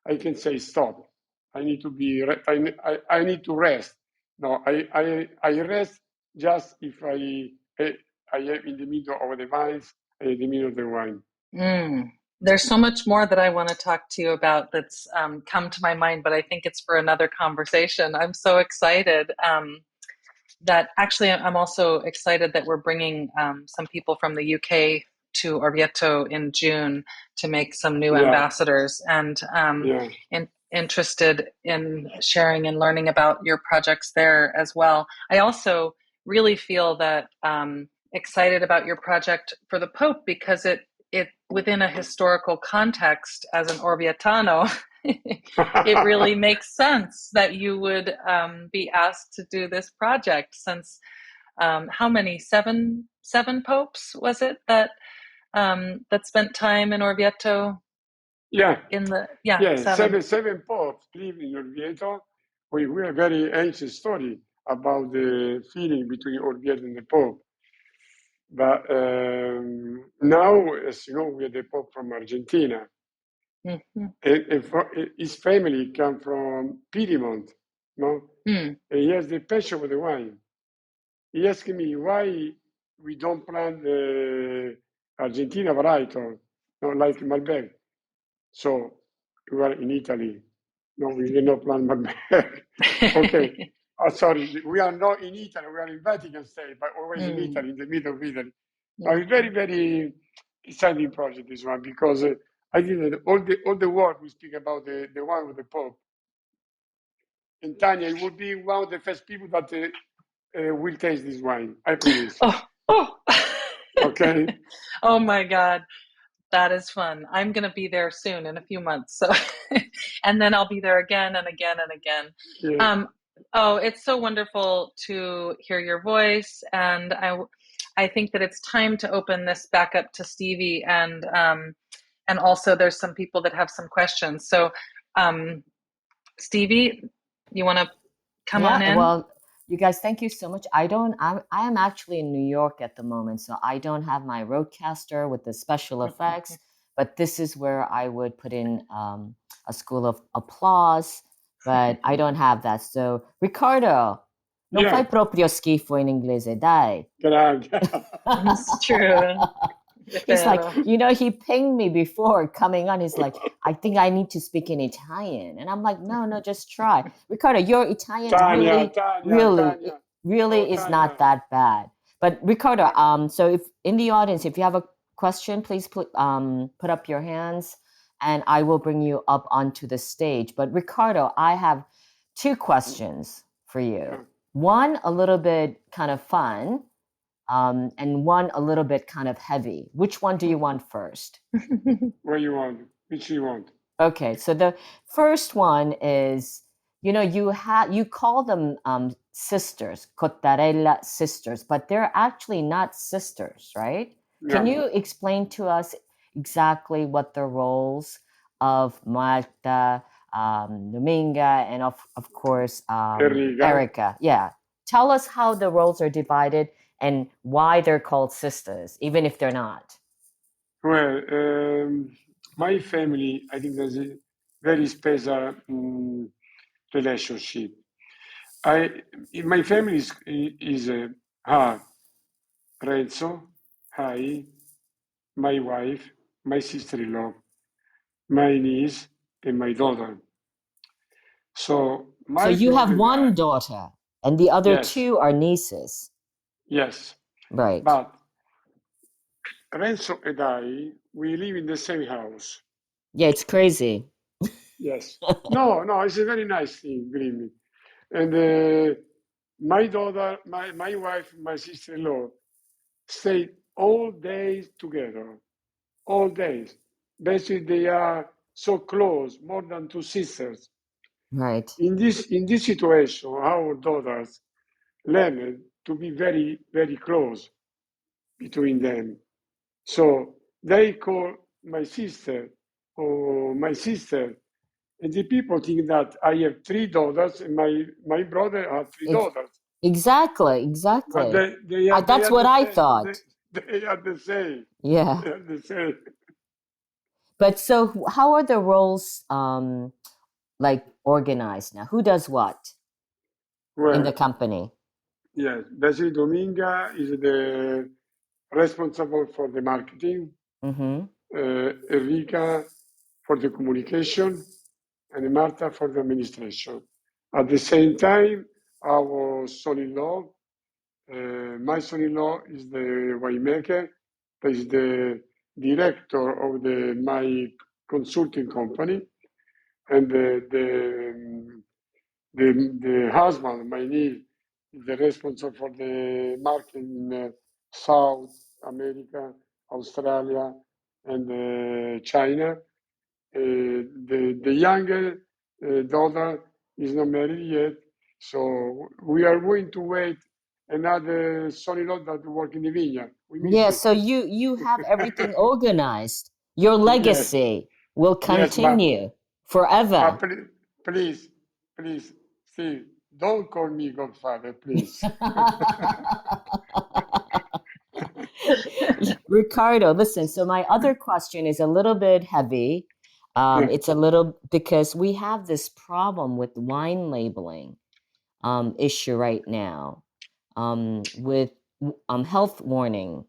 [SPEAKER 5] I can say stop. I need to be. I need to rest. No, I rest just if I am in the middle of the vines, in the middle of the wine.
[SPEAKER 4] There's so much more that I want to talk to you about that's come to my mind, but I think it's for another conversation. I'm so excited that actually I'm also excited that we're bringing some people from the UK to Orvieto in June to make some new ambassadors, and interested in sharing and learning about your projects there as well. I also really feel that excited about your project for the Pope because it within a historical context as an Orvietano, it really makes sense that you would be asked to do this project since how many seven popes was it that spent time in Orvieto?
[SPEAKER 5] Seven popes live in Orvieto. We have a very ancient story about the feeling between Orvieto and the Pope. But now, as you know, we have the Pope from Argentina. And his family come from Piedmont, no? And he has the passion for the wine. He asked me why we don't plant the Argentina varietal, not like Malbec. So we are in Italy. No, we did not plant Malbec. Okay. Sorry, we are not in Italy. We are in Vatican State, but always in Italy, in the middle of Italy. It's very, very exciting project, this one, because I did all the work we speak about the wine with the Pope. And Tanya, it would be one of the first people that will taste this wine. I promise.
[SPEAKER 4] Oh.
[SPEAKER 5] Okay.
[SPEAKER 4] Oh my God. That is fun. I'm going to be there soon in a few months. So, and then I'll be there again and again and again.
[SPEAKER 5] Yeah.
[SPEAKER 4] Oh, it's so wonderful to hear your voice. And I think that it's time to open this back up to Stevie. And also there's some people that have some questions. So, Stevie, you want to come on
[SPEAKER 2] Yeah,
[SPEAKER 4] in?
[SPEAKER 2] well, you guys, thank you so much. I am actually in New York at the moment, so I don't have my Roadcaster with the special effects, but this is where I would put in a school of applause, but I don't have that. So, Riccardo, non
[SPEAKER 5] Yeah.
[SPEAKER 2] fai proprio schifo in inglese, dai.
[SPEAKER 5] Grazie.
[SPEAKER 4] It's true.
[SPEAKER 2] He's like, he pinged me before coming on. He's like, I think I need to speak in Italian. And I'm like, no, just try. Riccardo, your Italian
[SPEAKER 5] Tanya.
[SPEAKER 2] really
[SPEAKER 5] Oh,
[SPEAKER 2] is
[SPEAKER 5] Tanya.
[SPEAKER 2] not that bad. But Riccardo, so if in the audience, if you have a question, please put up your hands and I will bring you up onto the stage. But Riccardo, I have two questions for you. One, a little bit kind of fun. And one a little bit kind of heavy. Which one do you want first?
[SPEAKER 5] What you want? Which you want?
[SPEAKER 2] Okay, so the first one is, you call them sisters, Cotarella sisters, but they're actually not sisters, right?
[SPEAKER 5] Yeah.
[SPEAKER 2] Can you explain to us exactly what the roles of Marta, Dominga, and of course Erica? Yeah, tell us how the roles are divided and why they're called sisters, even if they're not.
[SPEAKER 5] Well, my family, I think there's a very special relationship. My family is Renzo, hi, my wife, my sister-in-law, my niece, and my daughter. So
[SPEAKER 2] you have one daughter, and the other two are nieces.
[SPEAKER 5] Yes.
[SPEAKER 2] Right.
[SPEAKER 5] But Renzo and I, we live in the same house.
[SPEAKER 2] Yeah, it's crazy.
[SPEAKER 5] Yes. No, it's a very nice thing, believe me. And my daughter, my wife, my sister-in-law stay all days together, all days. Basically, they are so close, more than two sisters.
[SPEAKER 2] Right.
[SPEAKER 5] In this situation, our daughters learned to be very, very close between them. So they call my sister or my sister, and the people think that I have three daughters and my brother has three daughters.
[SPEAKER 2] Exactly.
[SPEAKER 5] But
[SPEAKER 2] That's what I thought.
[SPEAKER 5] They are the same.
[SPEAKER 2] Yeah.
[SPEAKER 5] They are the same.
[SPEAKER 2] But so how are the roles like organized now? Who does what in the company?
[SPEAKER 5] Yes, basically Dominga is the responsible for the marketing, Enrica for the communication, and Marta for the administration. At the same time, our son-in-law, my son-in-law is the winemaker, is the director of my consulting company, and the husband, my niece, is the responsible for the market in South America, Australia, and China. The younger daughter is not married yet, so we are going to wait another son-in-law that work in the vineyard.
[SPEAKER 2] Yeah, so you have everything organized. Your legacy will continue forever.
[SPEAKER 5] But please, Steve, don't call me Godfather, please.
[SPEAKER 2] Riccardo, listen, so my other question is a little bit heavy. It's a little because we have this problem with wine labeling issue right now with health warning,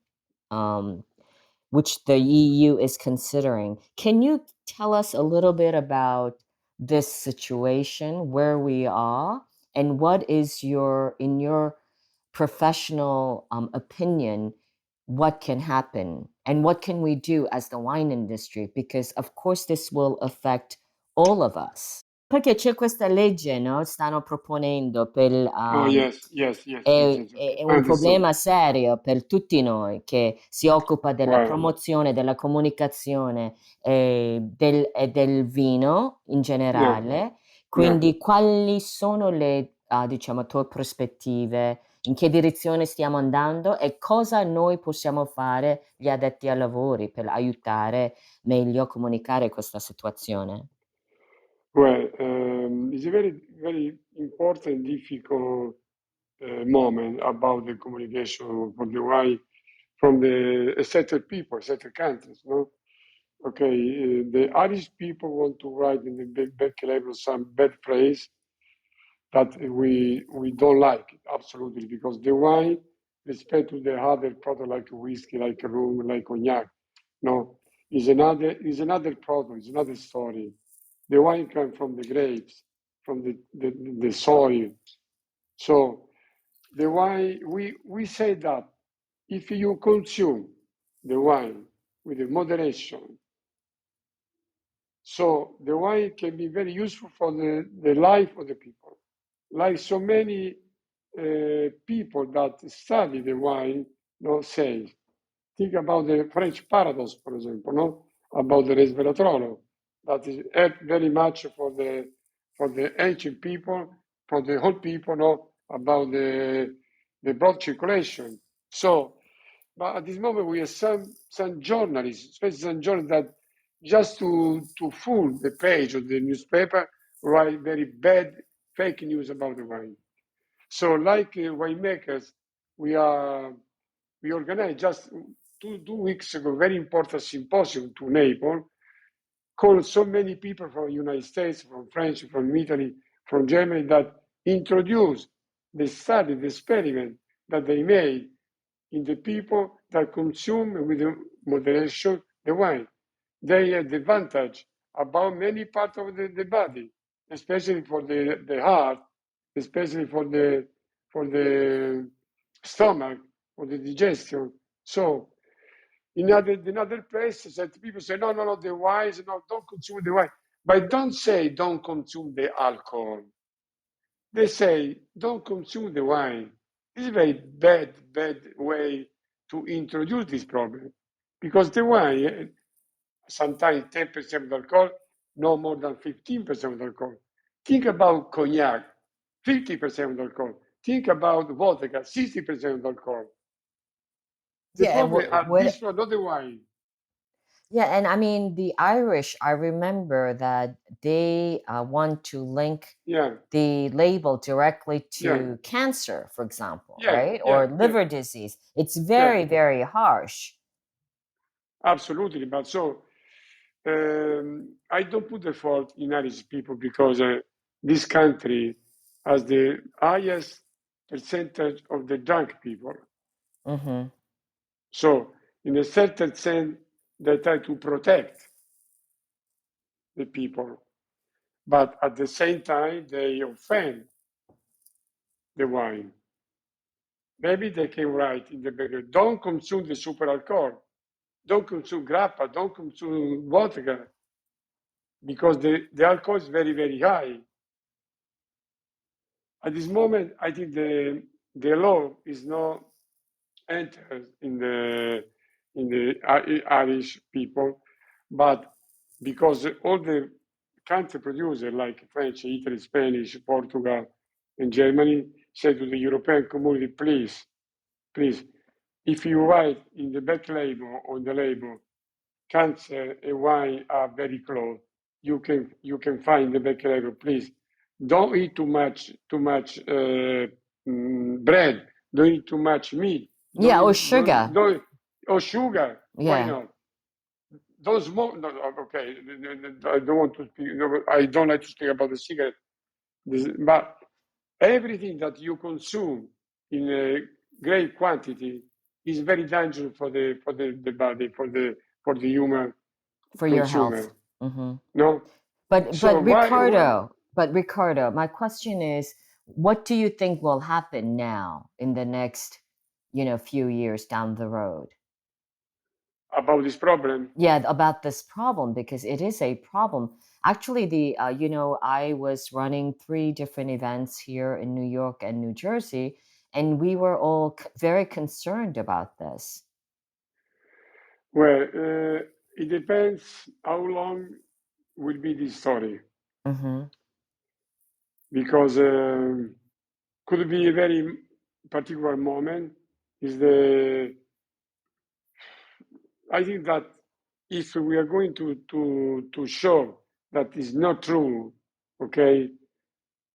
[SPEAKER 2] which the EU is considering. Can you tell us a little bit about this situation, where we are, and what is in your professional opinion, what can happen and what can we do as the wine industry? Because of course this will affect all of us. Perché c'è questa legge, no? Stanno proponendo per
[SPEAKER 5] Oh, yes, yes, yes, yes, yes. Okay.
[SPEAKER 2] è
[SPEAKER 5] I
[SPEAKER 2] un
[SPEAKER 5] understand.
[SPEAKER 2] problema serio per tutti noi che si occupa della
[SPEAKER 5] Well,
[SPEAKER 2] promozione, della comunicazione e del vino in
[SPEAKER 5] yeah,
[SPEAKER 2] generale.
[SPEAKER 5] yeah.
[SPEAKER 2] Quindi quali sono le, diciamo, tue prospettive? In che direzione stiamo andando e cosa noi possiamo fare gli addetti ai lavori per aiutare meglio a comunicare questa situazione?
[SPEAKER 5] Well, it's a very, very important, difficult moment about the communication for the why from the certain people, certain countries, no? Okay, the Irish people want to write in the back level some bad phrase that we don't like it, absolutely, because the wine, respect to the other product like whiskey, like rum, like cognac, no, is another product, is another story. The wine comes from the grapes, from the soil. So the wine, we say that if you consume the wine with a moderation, so the wine can be very useful for the life of the people. Like so many people that study the wine, say, think about the French paradox, for example, no? About the resveratrol, that is helped very much for the ancient people, for the old people, no? About the blood circulation. So, but at this moment we have some journalists, especially some journalists that just to fool the page of the newspaper, write very bad fake news about the wine. So, like winemakers, we organized just two weeks ago very important symposium to Naples, called so many people from the United States, from France, from Italy, from Germany that introduced the study, the experiment that they made in the people that consume with moderation the wine. They have the advantage about many parts of the body, especially for the heart, especially for the stomach, for the digestion. So in other places that people say, no, the wine, no, don't consume the wine. But don't say don't consume the alcohol. They say don't consume the wine. This is a very bad way to introduce this problem. Because the wine, sometimes 10% of alcohol, no more than 15% of alcohol. Think about cognac, 50% of alcohol. Think about vodka, 60% of alcohol. The
[SPEAKER 2] Yeah, and
[SPEAKER 5] problem are
[SPEAKER 2] what
[SPEAKER 5] this one, not the wine.
[SPEAKER 2] Yeah, and I mean the Irish, I remember that they want to link
[SPEAKER 5] Yeah,
[SPEAKER 2] the label directly
[SPEAKER 5] yeah,
[SPEAKER 2] to cancer, for example,
[SPEAKER 5] yeah,
[SPEAKER 2] right?
[SPEAKER 5] yeah,
[SPEAKER 2] Or
[SPEAKER 5] yeah,
[SPEAKER 2] liver disease. It's
[SPEAKER 5] yeah,
[SPEAKER 2] very, very harsh.
[SPEAKER 5] absolutely. But so I don't put the fault in Irish people because this country has the highest percentage of the drunk people.
[SPEAKER 2] Hmm.
[SPEAKER 5] So, in a certain sense, they try to protect the people, but at the same time, they offend the wine. Maybe they can write in the beginning, don't consume the super alcohol, don't consume grappa, don't consume vodka, because the alcohol is very, very high. At this moment, I think the law is not entered in the Irish people, but because all the country producers like French, Italy, Spanish, Portugal, and Germany say to the European community, please, if you write in the back label on the label, cancer and wine are very close, you can find the back label, please. Don't eat too much bread. Don't eat too much meat.
[SPEAKER 2] Yeah, or sugar.
[SPEAKER 5] Or sugar. Why
[SPEAKER 2] Yeah.
[SPEAKER 5] not? Don't smoke. No, okay, I don't want to speak. No, I don't like to speak about the cigarette. But everything that you consume in a great quantity is very dangerous for the body, for the human
[SPEAKER 2] For your health.
[SPEAKER 5] consumer.
[SPEAKER 2] Hmm.
[SPEAKER 5] No.
[SPEAKER 2] But
[SPEAKER 5] So
[SPEAKER 2] but
[SPEAKER 5] why?
[SPEAKER 2] Ricardo, my question is, what do you think will happen now in the next, few years down the road?
[SPEAKER 5] about this problem.
[SPEAKER 2] Yeah, about this problem, because it is a problem. Actually, I was running 3 different events here in New York and New Jersey, and we were all very concerned about this.
[SPEAKER 5] Well, it depends how long will be this story.
[SPEAKER 2] Mm-hmm.
[SPEAKER 5] Because could be a very particular moment. I think that if we are going to show that is not true, okay,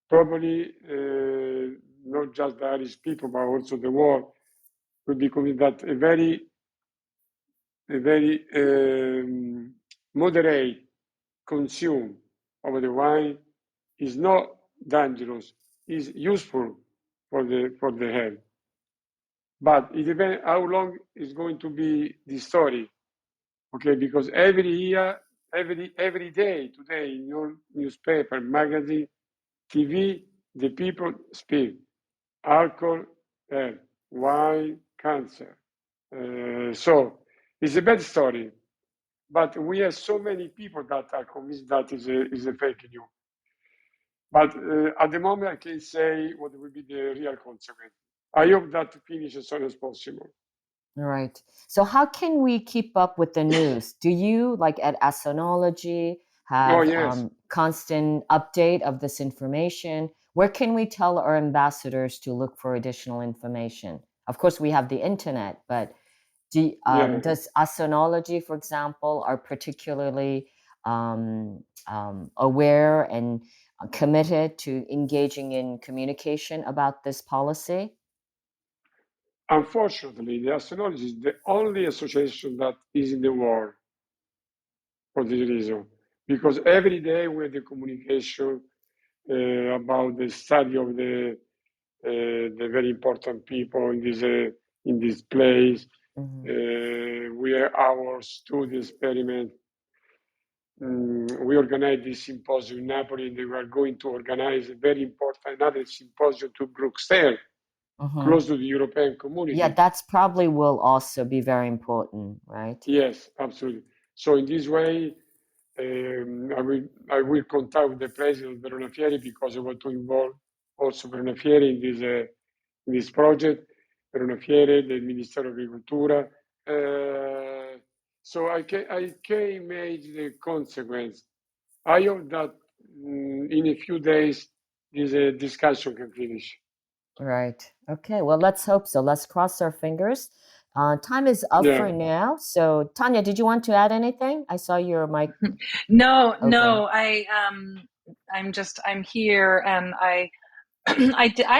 [SPEAKER 5] probably not just the Irish people, but also the world will become that a very moderate consume of the wine is not dangerous, is useful for the health. But it depends how long is going to be the story, okay? Because every year, every day today in your newspaper, magazine, TV, the people speak alcohol, health, wine, cancer. So it's a bad story, but we have so many people that are convinced that is a fake news. But at the moment, I can say what will be the real consequence. I hope that to finish as soon as possible.
[SPEAKER 2] Right. So how can we keep up with the news? Do you, like at Asonology, have
[SPEAKER 5] yes.
[SPEAKER 2] constant update of this information? Where can we tell our ambassadors to look for additional information? Of course, we have the internet, but does Asonology, for example, are particularly aware and committed to engaging in communication about this policy?
[SPEAKER 5] Unfortunately, the Asonology is the only association that is in the world for this reason, because every day we have the communication about the study of the very important people in this place.
[SPEAKER 2] Mm-hmm.
[SPEAKER 5] We have our study experiment. We organize this symposium in Napoli, and we are going to organize a very important another symposium to Bruxelles, close to the European community.
[SPEAKER 2] Yeah, that's probably will also be very important, right?
[SPEAKER 5] Yes, absolutely. So in this way, I will contact with the president of Verona Fieri, because I want to involve also Verona Fieri in this project. Verona Fieri, the Ministero of Agricultura. So I can imagine the consequence. I hope that in a few days this discussion can finish.
[SPEAKER 2] Right. Okay. Well, let's hope so. Let's cross our fingers. Time is up for now. So, Tanya, did you want to add anything? I saw your mic.
[SPEAKER 4] No. I'm here, and I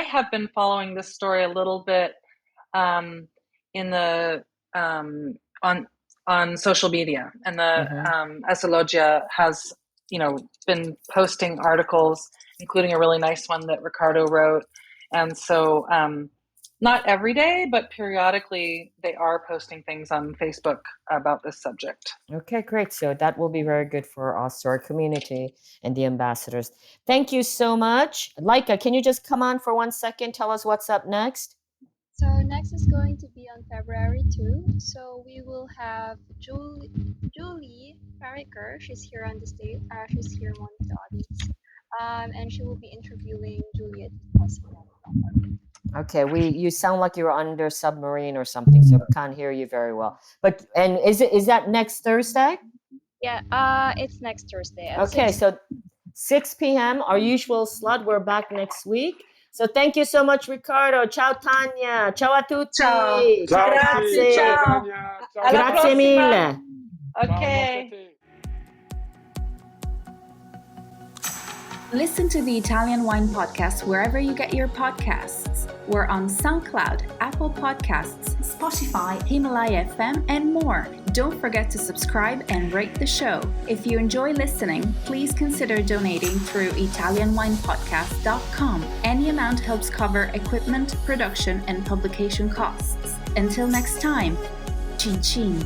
[SPEAKER 4] have been following this story a little bit in the on social media, and the Asonologia has been posting articles, including a really nice one that Riccardo wrote, and so not every day, but periodically they are posting things on Facebook about this subject.
[SPEAKER 2] Okay, great. So that will be very good for us, our community, and the ambassadors. Thank you so much. Laika, can you just come on for 1 second? Tell us what's up next.
[SPEAKER 3] So next is going to be on February 2. So we will have Julie Farricker. She's here on the stage. She's here on the audience. And she will be interviewing Juliet.
[SPEAKER 2] Okay, you sound like you're under submarine or something, so we can't hear you very well. But is that next Thursday?
[SPEAKER 3] Yeah, it's next Thursday.
[SPEAKER 2] Okay, so 6 p.m. our usual slot. We're back next week. So thank you so much, Riccardo. Ciao Tanya. Ciao a tutti.
[SPEAKER 5] Ciao.
[SPEAKER 2] Grazie.
[SPEAKER 5] Ciao Tanya. Ciao.
[SPEAKER 2] Grazie mille.
[SPEAKER 4] Okay.
[SPEAKER 1] Listen to the Italian Wine Podcast wherever you get your podcasts. We're on SoundCloud, Apple Podcasts, Spotify, Himalaya FM, and more. Don't forget to subscribe and rate the show. If you enjoy listening, please consider donating through ItalianWinePodcast.com. Any amount helps cover equipment, production, and publication costs. Until next time, cin cin.